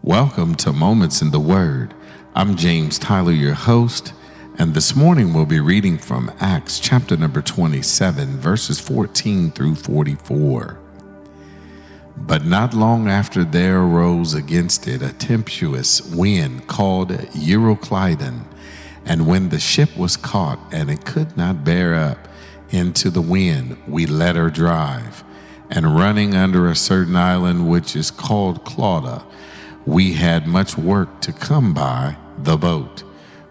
Welcome to Moments in the Word. I'm James Tyler, your host, and this morning we'll be reading from Acts chapter number 27, verses 14 through 44. But not long after there arose against it a tempestuous wind called Euroclydon, and when the ship was caught and it could not bear up into the wind, we let her drive, and running under a certain island which is called Clauda, we had much work to come by the boat,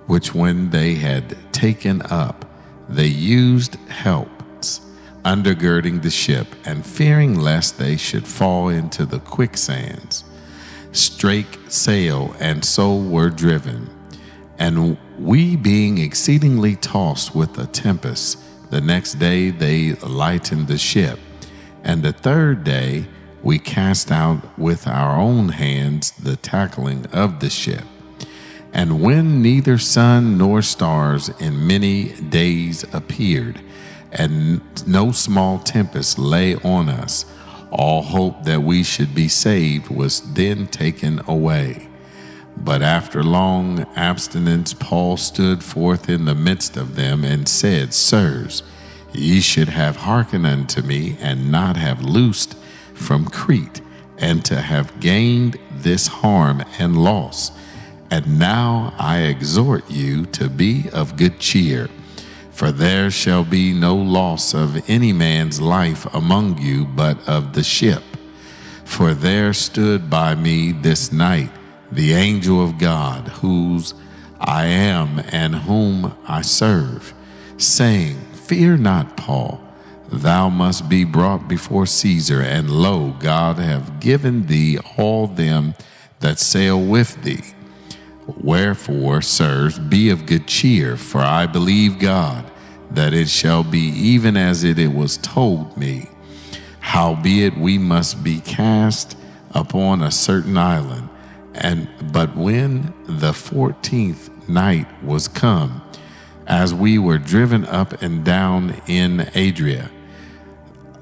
which when they had taken up, they used helps, undergirding the ship, and fearing lest they should fall into the quicksands, strake sail, and so were driven. And we being exceedingly tossed with a tempest, the next day they lightened the ship, and the third day we cast out with our own hands the tackling of the ship. And when neither sun nor stars in many days appeared, and no small tempest lay on us, all hope that we should be saved was then taken away. But after long abstinence, Paul stood forth in the midst of them and said, Sirs, ye should have hearkened unto me, and not have loosed from Crete, and to have gained this harm and loss. And now I exhort you to be of good cheer, for there shall be no loss of any man's life among you, but of the ship. For there stood by me this night the angel of God, whose I am and whom I serve, saying, Fear not, Paul, thou must be brought before Caesar, and lo, God hath given thee all them that sail with thee. Wherefore, sirs, be of good cheer, for I believe God, that it shall be even as it was told me. Howbeit we must be cast upon a certain island. But when the 14th night was come, as we were driven up and down in Adria,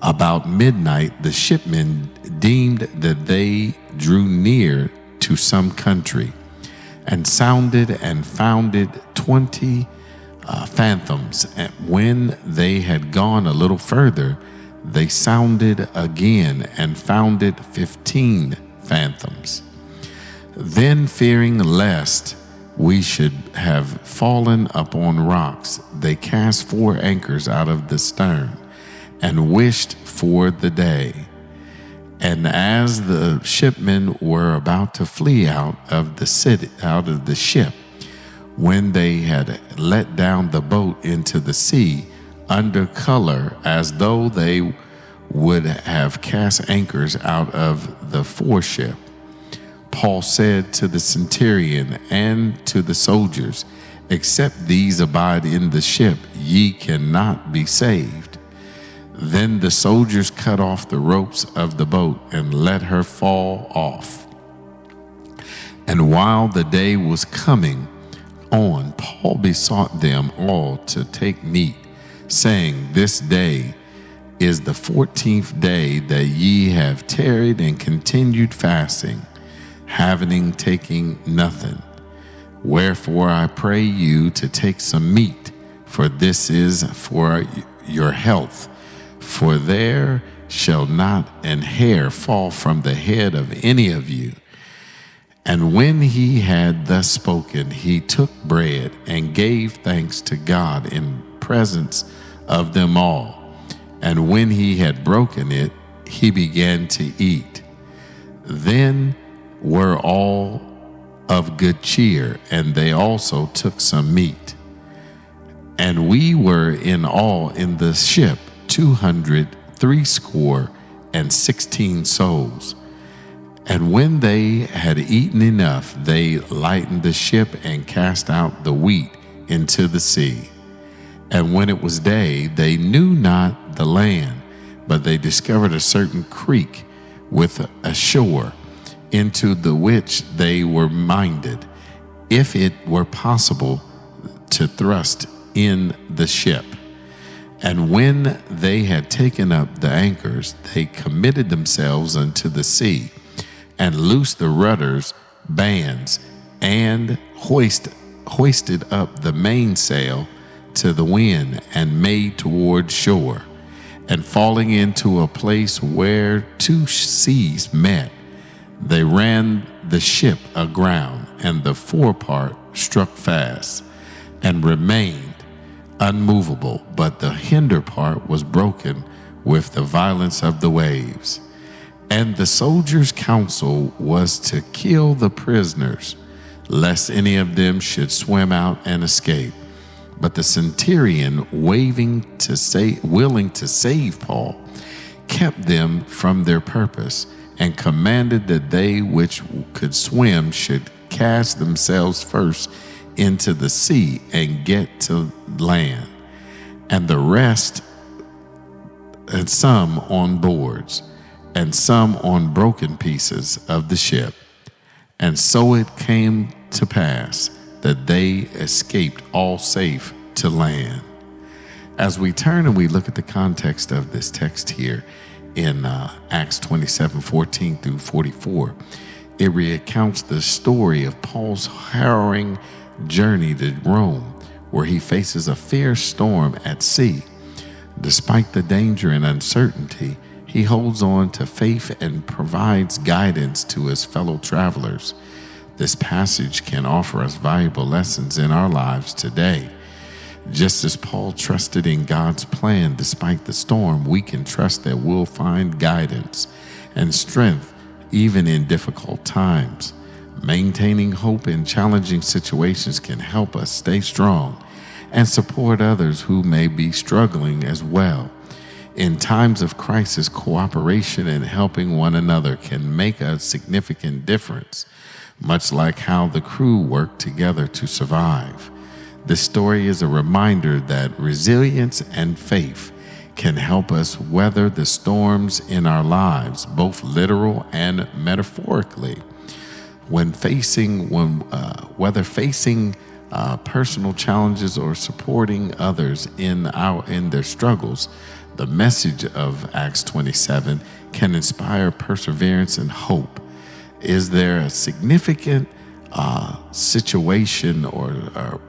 about midnight the shipmen deemed that they drew near to some country, and sounded and found it 20 fathoms. And when they had gone a little further, they sounded again and found it 15 fathoms. Then, fearing lest we should have fallen upon rocks, they cast 4 anchors out of the stern, and wished for the day. And as the shipmen were about to flee out of the ship, when they had let down the boat into the sea, under color, as though they would have cast anchors out of the foreship, Paul said to the centurion and to the soldiers, Except these abide in the ship, ye cannot be saved. Then the soldiers cut off the ropes of the boat and let her fall off. And while the day was coming on, Paul besought them all to take meat, saying, This day is the 14th day that ye have tarried and continued fasting, having taken nothing. Wherefore I pray you to take some meat, for this is for your health. For there shall not an hair fall from the head of any of you. And when he had thus spoken, he took bread and gave thanks to God in presence of them all. And when he had broken it, he began to eat. Then were all of good cheer, and they also took some meat. And we were in all in the ship 260 souls. And when they had eaten enough, they lightened the ship and cast out the wheat into the sea. And when it was day, they knew not the land, but they discovered a certain creek with a shore, into the which they were minded, if it were possible, to thrust in the ship. And when they had taken up the anchors, they committed themselves unto the sea, and loosed the rudders bands and hoisted up the mainsail to the wind and made toward shore. And falling into a place where two seas met, they ran the ship aground, and the forepart struck fast and remained unmovable, but the hinder part was broken with the violence of the waves. And the soldiers' counsel was to kill the prisoners, lest any of them should swim out and escape. But the centurion, willing to save Paul, kept them from their purpose, and commanded that they which could swim should cast themselves first into the sea and get to land, and the rest, and some on boards, and some on broken pieces of the ship. And so it came to pass that they escaped all safe to land. As we turn and we look at the context of this text here in Acts 27:14 through 44, it recounts the story of Paul's harrowing journey to Rome, where he faces a fierce storm at sea. Despite the danger and uncertainty, he holds on to faith and provides guidance to his fellow travelers. This passage can offer us valuable lessons in our lives today. Just as Paul trusted in God's plan despite the storm, we can trust that we'll find guidance and strength even in difficult times. Maintaining hope in challenging situations can help us stay strong and support others who may be struggling as well. In times of crisis, cooperation and helping one another can make a significant difference, much like how the crew worked together to survive. This story is a reminder that resilience and faith can help us weather the storms in our lives, both literal and metaphorically. Whether facing personal challenges or supporting others in their struggles, the message of Acts 27 can inspire perseverance and hope. Is there a significant situation or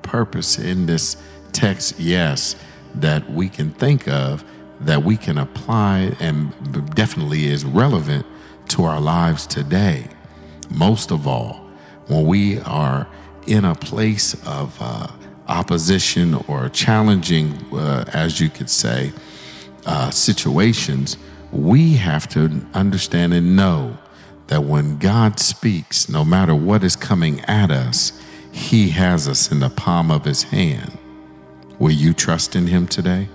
purpose in this text? Yes, that we can think of, that we can apply, and definitely is relevant to our lives today. Most of all, when we are in a place of opposition or challenging, as you could say, situations, we have to understand and know that when God speaks, no matter what is coming at us, He has us in the palm of His hand. Will you trust in Him today?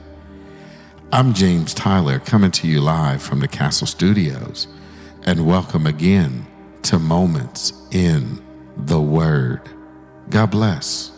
I'm James Tyler, coming to you live from the Castle Studios, and welcome again to Moments in the Word. God bless.